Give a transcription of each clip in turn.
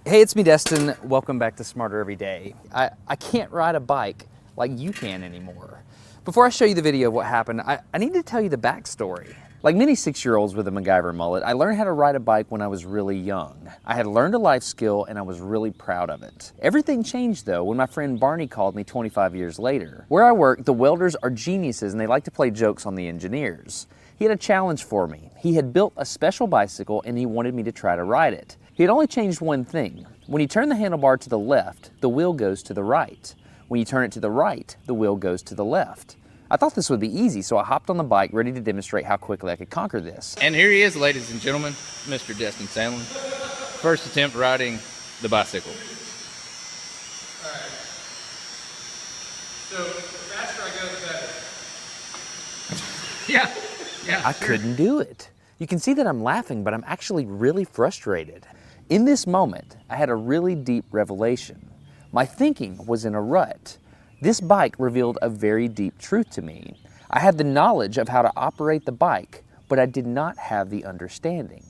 Hey, it's me, Destin. Welcome back to Smarter Every Day. I can't ride a bike like you can anymore. Before I show you the video of what happened, I need to tell you the backstory. Like many 6-year-olds with a MacGyver mullet, I learned how to ride a bike when I was really young. I had learned a life skill and I was really proud of it. Everything changed though when my friend Barney called me 25 years later. Where I work, the welders are geniuses and they like to play jokes on the engineers. He had a challenge for me. He had built a special bicycle and he wanted me to try to ride it. He had only changed one thing. When you turn the handlebar to the left, the wheel goes to the right. When you turn it to the right, the wheel goes to the left. I thought this would be easy, so I hopped on the bike ready to demonstrate how quickly I could conquer this. And here he is, ladies and gentlemen, Mr. Destin Sandlin. First attempt riding the bicycle. All right. So the faster I go, the better. Yeah. I couldn't do it. You can see that I'm laughing, but I'm actually really frustrated. In this moment, I had a really deep revelation. My thinking was in a rut. This bike revealed a very deep truth to me. I had the knowledge of how to operate the bike, but I did not have the understanding.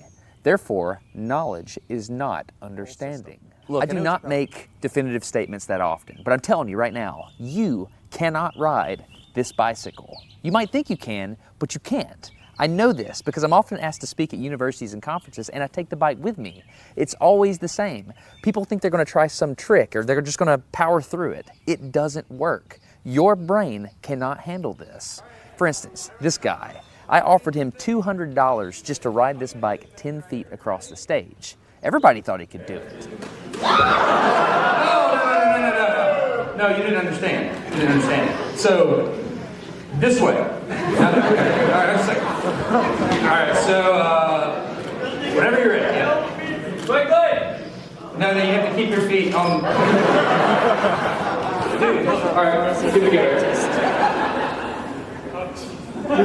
Therefore, knowledge is not understanding. Look, I do not make definitive statements that often, but I'm telling you right now, you cannot ride this bicycle. You might think you can, but you can't. I know this because I'm often asked to speak at universities and conferences and I take the bike with me. It's always the same. People think they're going to try some trick or they're just going to power through it. It doesn't work. Your brain cannot handle this. For instance, this guy, I offered him $200 just to ride this bike 10 feet across the stage. Everybody thought he could do it. No, you didn't understand. You didn't understand. So, this way. Okay. All right, just a second. All right, so, whenever you're ready. Yeah. Quick. No, you have to keep your feet on. Dude, all right, give it a go. Just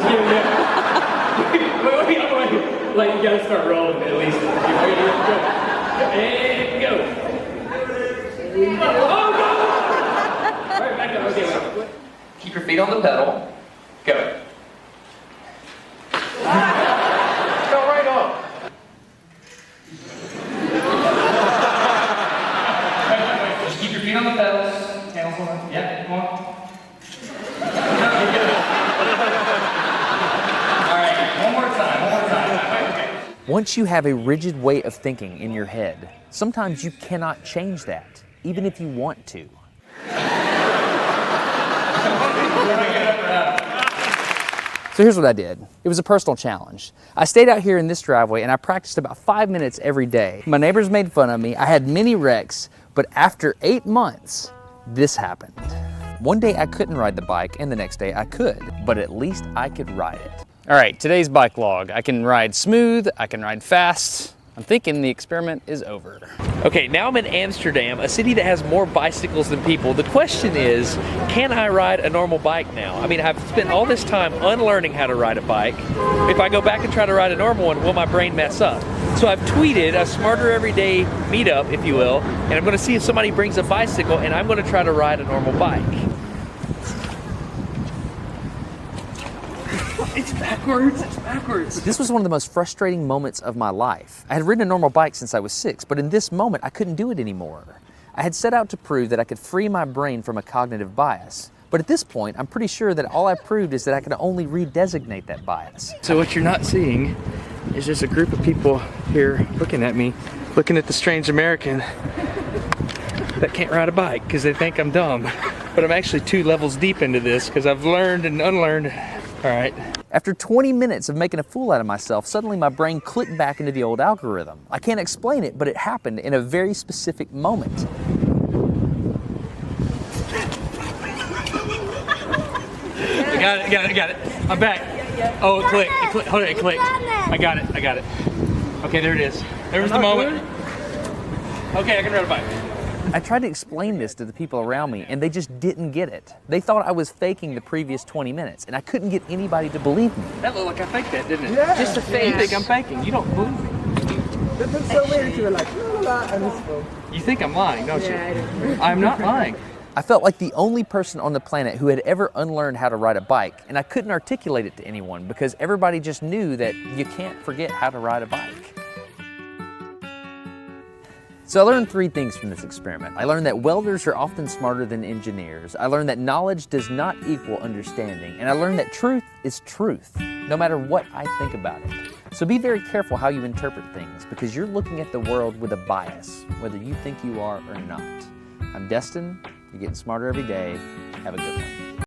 give it a go. Wait. Like, you gotta start rolling at least. And go. Oh, go! All right, back up. Okay, wait. Keep your feet on the pedal. Go. Go right off. Just keep your feet on the pedals. Handles on. Yeah, come on. All right, one more time. Okay. Once you have a rigid way of thinking in your head, sometimes you cannot change that, even if you want to. So here's what I did. It was a personal challenge. I stayed out here in this driveway and I practiced about 5 minutes every day. My neighbors made fun of me. I had many wrecks, but after 8 months, this happened. One day I couldn't ride the bike and the next day I could, but at least I could ride it. All right, today's bike log. I can ride smooth, I can ride fast. I'm thinking the experiment is over. Okay, now I'm in Amsterdam, a city that has more bicycles than people. The question is, can I ride a normal bike now? I mean, I've spent all this time unlearning how to ride a bike. If I go back and try to ride a normal one, will my brain mess up? So I've tweeted a Smarter Everyday meetup, if you will, and I'm gonna see if somebody brings a bicycle and I'm gonna try to ride a normal bike. It's backwards. This was one of the most frustrating moments of my life. I had ridden a normal bike since I was 6, but in this moment, I couldn't do it anymore. I had set out to prove that I could free my brain from a cognitive bias. But at this point, I'm pretty sure that all I proved is that I could only redesignate that bias. So what you're not seeing is just a group of people here looking at me, looking at the strange American that can't ride a bike because they think I'm dumb. But I'm actually 2 levels deep into this because I've learned and unlearned. All right. After 20 minutes of making a fool out of myself, suddenly my brain clicked back into the old algorithm. I can't explain it, but it happened in a very specific moment. I got it. I'm back. Oh, it clicked. Hold it, it clicked. I got it. Okay, there it is. There was the moment. Okay, I can ride a bike. I tried to explain this to the people around me and they just didn't get it. They thought I was faking the previous 20 minutes and I couldn't get anybody to believe me. That looked like I faked that, didn't it? Yeah. Just a fake. You think I'm faking. You don't believe me. That looks so weird. You were like, la la la, and it's full. You think I'm lying, don't you? I'm not lying. I felt like the only person on the planet who had ever unlearned how to ride a bike, and I couldn't articulate it to anyone because everybody just knew that you can't forget how to ride a bike. So I learned 3 things from this experiment. I learned that welders are often smarter than engineers. I learned that knowledge does not equal understanding. And I learned that truth is truth, no matter what I think about it. So be very careful how you interpret things, because you're looking at the world with a bias, whether you think you are or not. I'm Destin. You're getting smarter every day. Have a good one.